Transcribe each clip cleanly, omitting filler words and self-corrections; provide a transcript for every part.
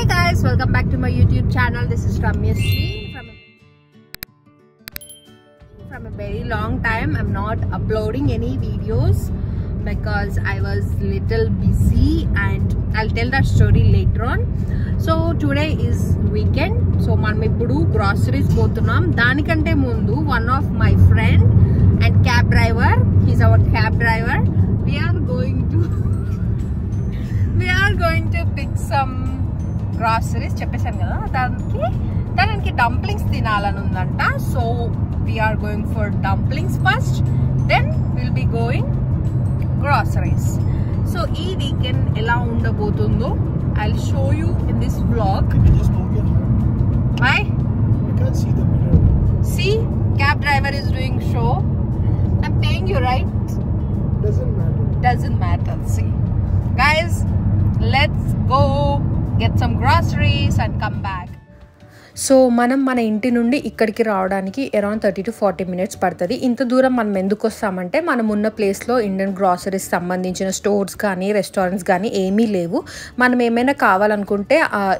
guys, welcome back to my YouTube channel. This is Ramya Sri. From a very long time I'm not uploading any videos because I was little busy, and I'll tell that story later on. So today is weekend, so మనం ఇప్పుడు groceries పోతున్నాం. దానికంటే ముందు one of my friend and cab driver, he's our cab driver, we are going to pick some groceries. చెప్పేసాను కదా, దానికి dumplings తినాలని ఉందంట. So we are going for dumplings first, then we'll be going groceries. So ee weekend ela undabotundo I'll show you in this vlog. Can you just move your hand? Why? I can't see the mirror. See, cab driver is doing show. I'm paying you, right? Doesn't matter. See, guys, let's go get some groceries and come back. So మనం మన ఇంటి నుండి ఇక్కడికి రావడానికి around 30 to 40 minutes పడుతుంది. ఇంత దూరం మనం ఎందుకు వస్తామంటే, మనం ఉన్న ప్లేస్లో ఇండియన్ గ్రాసరీస్ సంబంధించిన స్టోర్స్ కానీ రెస్టారెంట్స్ కానీ ఏమీ లేవు. మనం ఏమైనా కావాలనుకుంటే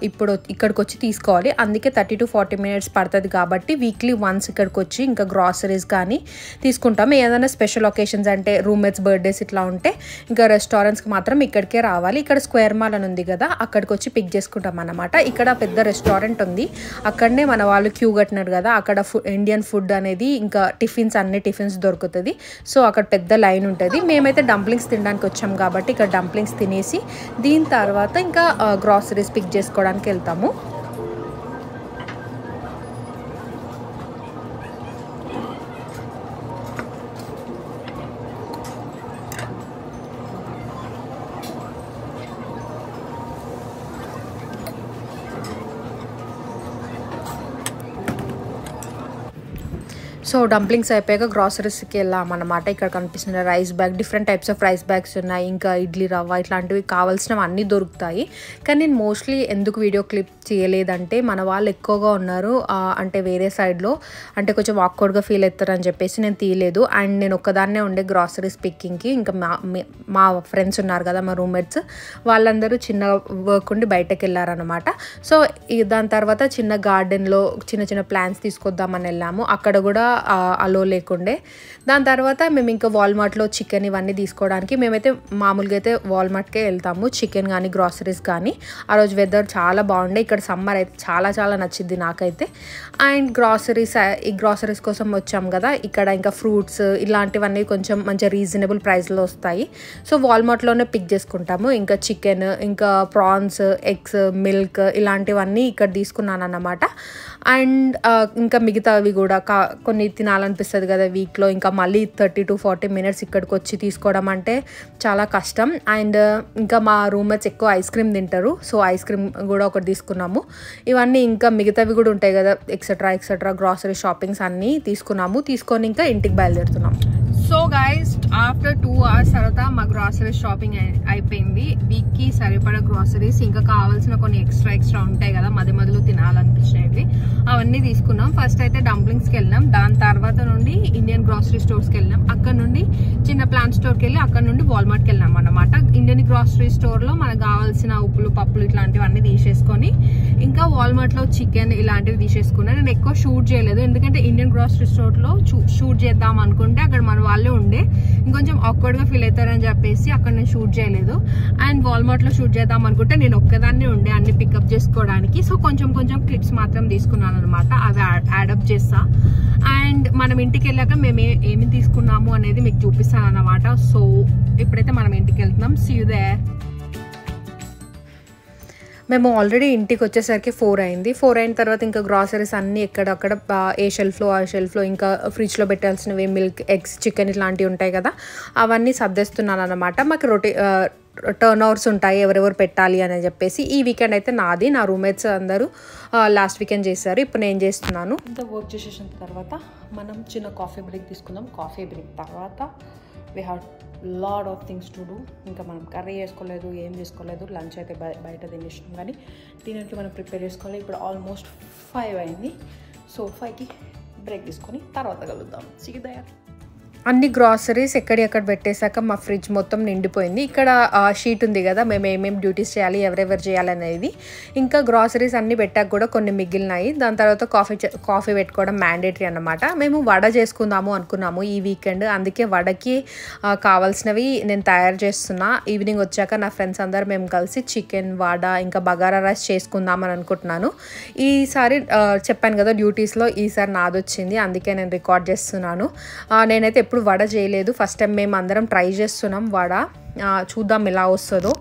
ఇప్పుడు ఇక్కడికి వచ్చి తీసుకోవాలి. అందుకే 30 to 40 minutes పడుతుంది. కాబట్టి వీక్లీ వన్స్ ఇక్కడికి వచ్చి ఇంకా గ్రాసరీస్ కానీ తీసుకుంటాం. ఏదైనా స్పెషల్ ఒకేషన్స్ అంటే రూమ్మేట్స్ బర్త్డేస్ ఇట్లా ఉంటే ఇంకా రెస్టారెంట్స్కి మాత్రం ఇక్కడికే రావాలి. ఇక్కడ స్క్వేర్ మాల్ అని ఉంది కదా, అక్కడికి వచ్చి పిక్ చేసుకుంటాం అన్నమాట. ఇక్కడ పెద్ద రెస్టారెంట్ ఉంది, అక్కడనే మన వాళ్ళు క్యూ కట్టినారు కదా, అక్కడ ఇండియన్ ఫుడ్ అనేది ఇంకా అన్ని టిఫిన్స్ దొరుకుతుంది. సో అక్కడ పెద్ద లైన్ ఉంటుంది. మేమైతే డంప్లింగ్స్ తినడానికి వచ్చాం కాబట్టి ఇక్కడ డంప్లింగ్స్ తినేసి దీని తర్వాత ఇంకా గ్రాసరీస్ పిక్ చేసుకోవడానికి వెళ్తాము. సో డంప్లింగ్స్ అయిపోయాక గ్రాసరీస్కి వెళ్ళామన్నమాట. ఇక్కడ కనిపిస్తున్న rice bag, different types of rice bags ఉన్నాయి. ఇంకా ఇడ్లీ రవ్వ ఇట్లాంటివి కావాల్సినవి అన్నీ దొరుకుతాయి. కానీ నేను మోస్ట్లీ ఎందుకు వీడియో క్లిప్ చేయలేదంటే, మన వాళ్ళు ఎక్కువగా ఉన్నారు, అంటే వేరే సైడ్లో, అంటే కొంచెం ఆక్వర్డ్గా ఫీల్ అవుతారని చెప్పేసి నేను తీయలేదు. అండ్ నేను ఒక్కదాన్నే ఉండే గ్రాసరీస్ పిక్కింగ్కి. ఇంకా మా ఫ్రెండ్స్ ఉన్నారు కదా, మా రూమ్మేట్స్, వాళ్ళందరూ చిన్న వర్క్ ఉండి బయటకు వెళ్ళారనమాట. సో దాని తర్వాత చిన్న గార్డెన్లో చిన్న ప్లాంట్స్ తీసుకొద్దామని వెళ్ళాము. అక్కడ కూడా అలో లేకుండే. దాని తర్వాత మేము ఇంకా వాల్మార్ట్లో చికెన్ ఇవన్నీ తీసుకోవడానికి, మేమైతే మామూలుగా అయితే వాల్మార్ట్కే వెళ్తాము, చికెన్ కానీ గ్రాసరీస్ కానీ. ఆ రోజు వెదర్ చాలా బాగుండే. ఇక్కడ సమ్మర్ అయితే చాలా నచ్చింది నాకైతే. అండ్ ఈ గ్రాసరీస్ కోసం వచ్చాం కదా, ఇక్కడ ఇంకా ఫ్రూట్స్ ఇలాంటివన్నీ కొంచెం మంచిగా రీజనబుల్ ప్రైస్లో వస్తాయి. సో వాల్మార్ట్లోనే పిక్ చేసుకుంటాము. ఇంకా చికెన్, ఇంకా ప్రాన్స్, ఎగ్స్, మిల్క్ ఇలాంటివన్నీ ఇక్కడ తీసుకున్నాను అన్నమాట. అండ్ ఇంకా మిగతావి కూడా కొన్ని తినాలనిపిస్తుంది కదా వీక్లో, ఇంకా మళ్ళీ 30 to 40 minutes ఇక్కడికి వచ్చి తీసుకోవడం అంటే చాలా కష్టం. అండ్ ఇంకా మా రూమ్మేట్స్ ఎక్కువ ఐస్ క్రీమ్ తింటారు, సో ఐస్ క్రీమ్ కూడా ఒకటి తీసుకున్నాము. ఇవన్నీ ఇంకా మిగతావి కూడా ఉంటాయి కదా, ఎక్సెట్రా గ్రాసరీ షాపింగ్స్ అన్నీ తీసుకొని ఇంకా ఇంటికి బయలుదేరుతున్నాం. సో గైస్, ఆఫ్టర్ 2 hours తర్వాత మా గ్రాసరీ షాపింగ్ అయిపోయింది. వీక్కి సరిపడా గ్రాసరీస్, ఇంకా కావాల్సిన కొన్ని ఎక్స్ట్రా ఉంటాయి కదా మధ్యలో తినాలనిపించేవి, అవన్నీ తీసుకున్నాం. ఫస్ట్ అయితే డంప్లింగ్స్కి వెళ్ళినాం, దాని తర్వాత నుండి ఇండియన్ గ్రాసరీ స్టోర్స్కి వెళ్ళినాం. అక్కడ నుండి చిన్న ప్లాంట్ స్టోర్కి వెళ్ళి అక్కడ నుండి వాల్మార్ట్కి వెళ్ళినాం అన్నమాట. ఇండియన్ గ్రాసరీ స్టోర్లో మనకు కావాల్సిన ఉప్పులు, పప్పులు ఇట్లాంటివన్నీ తీసేసుకొని ఇంకా వాల్మార్ట్లో చికెన్ ఇలాంటివి తీసేసుకున్నాను. నేను ఎక్కువ షూట్ చేయలేదు, ఎందుకంటే ఇండియన్ గ్రాసరీ స్టోర్లో షూట్ చేద్దాం అనుకుంటే అక్కడ మన వాళ్ళే ఉండే, ఇంకొంచెం ఆక్వర్డ్గా ఫీల్ అవుతారని చెప్పేసి అక్కడ నేను షూట్ చేయలేదు. అండ్ వాల్మార్ట్లో షూట్ చేద్దాం అనుకుంటే నేను ఒక్కదాన్నే ఉండే అన్ని పికప్ చేసుకోవడానికి. సో కొంచెం క్లిప్స్ మాత్రం తీసుకున్నాను అనమాట, అవి యాడప్ చేస్తా. అండ్ మనం ఇంటికి వెళ్ళాక మేము ఏమి తీసుకున్నాము అనేది మీకు చూపిస్తాను అన్నమాట. సో ఇప్పుడైతే మనం ఇంటికి వెళ్తున్నాం. See you there. మేము ఆల్రెడీ ఇంటికి వచ్చేసరికి 4 అయింది. 4 అయిన తర్వాత ఇంకా గ్రాసరీస్ అన్నీ ఎక్కడక్కడ ఏ షెల్ఫ్లో ఇంకా ఫ్రిడ్జ్లో పెట్టాల్సినవి, మిల్క్, ఎగ్స్, చికెన్ ఇట్లాంటివి ఉంటాయి కదా, అవన్నీ సర్దేస్తున్నాను అనమాట. మాకు టర్న్ ఓవర్స్ ఉంటాయి ఎవరెవరు పెట్టాలి అని చెప్పేసి. ఈ వీకెండ్ అయితే నాది, నా రూమ్మేట్స్ అందరూ లాస్ట్ వీకెండ్ చేశారు, ఇప్పుడు నేను చేస్తున్నాను. ఇంత వర్క్ చేసేసిన తర్వాత మనం చిన్న కాఫీ బ్రేక్ తీసుకుందాం. కాఫీ బ్రేక్ తర్వాత we have lot of things to do. ఇంకా మనం కర్రీ చేసుకోలేదు, ఏం చేసుకోలేదు, లంచ్ అయితే బయట తినేసినాం, కానీ డిన్నర్కి మనం ప్రిపేర్ చేసుకోవాలి. ఇప్పుడు ఆల్మోస్ట్ 5 అయింది. సో 5కి బ్రేక్ తీసుకొని తర్వాత కలుద్దాం. See you there. అన్ని గ్రాసరీస్ ఎక్కడెక్కడ పెట్టేశాక మా ఫ్రిడ్జ్ మొత్తం నిండిపోయింది. ఇక్కడ షీట్ ఉంది కదా, మేము ఏమేమి డ్యూటీస్ చేయాలి, ఎవరెవరు చేయాలనేది. ఇంకా గ్రాసరీస్ అన్నీ పెట్టాక కూడా కొన్ని మిగిలినాయి. దాని తర్వాత కాఫీ పెట్టుకోవడం మ్యాండేటరీ అన్నమాట. మేము వడ చేసుకుందాము అనుకున్నాము ఈ వీకెండ్. అందుకే వడకి కావాల్సినవి నేను తయారు చేస్తున్నా. ఈవినింగ్ వచ్చాక నా ఫ్రెండ్స్ అందరు మేము కలిసి చికెన్, వడ, ఇంకా బగారా రైస్ చేసుకుందామని అనుకుంటున్నాను. ఈసారి చెప్పాను కదా డ్యూటీస్లో ఈసారి నాదొచ్చింది, అందుకే నేను రికార్డ్ చేస్తున్నాను. నేనైతే ఎప్పుడు వడ చేయలేదు, ఫస్ట్ టైం మేము అందరం ట్రై చేస్తున్నాం వడ. చూద్దాం ఎలా వస్తుందో.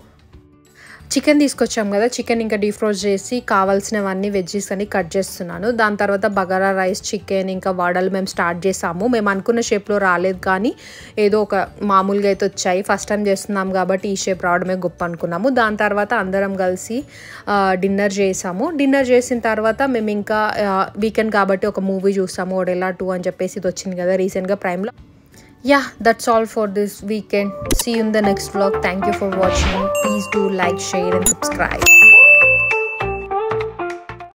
చికెన్ తీసుకొచ్చాం కదా, చికెన్ ఇంకా డీఫ్రోజ్ చేసి కావాల్సినవన్నీ వెజ్జీస్ అని కట్ చేస్తున్నాను. దాని తర్వాత బగారా రైస్, చికెన్, ఇంకా వడలు మేము స్టార్ట్ చేసాము. మేము అనుకున్న షేప్లో రాలేదు, కానీ ఏదో ఒక మామూలుగా అయితే వచ్చాయి. ఫస్ట్ టైం చేస్తున్నాం కాబట్టి ఈ షేప్ రావడమే గొప్ప అనుకున్నాము. దాని తర్వాత అందరం కలిసి డిన్నర్ చేసాము. డిన్నర్ చేసిన తర్వాత మేము ఇంకా వీకెండ్ కాబట్టి ఒక మూవీ చూసాము, ఓడెలా 2 అని చెప్పేసి ఇది వచ్చింది కదా రీసెంట్గా ప్రైమ్లో. Yeah, that's all for this weekend. See you in the next vlog. Thank you for watching. Please do like, share and subscribe.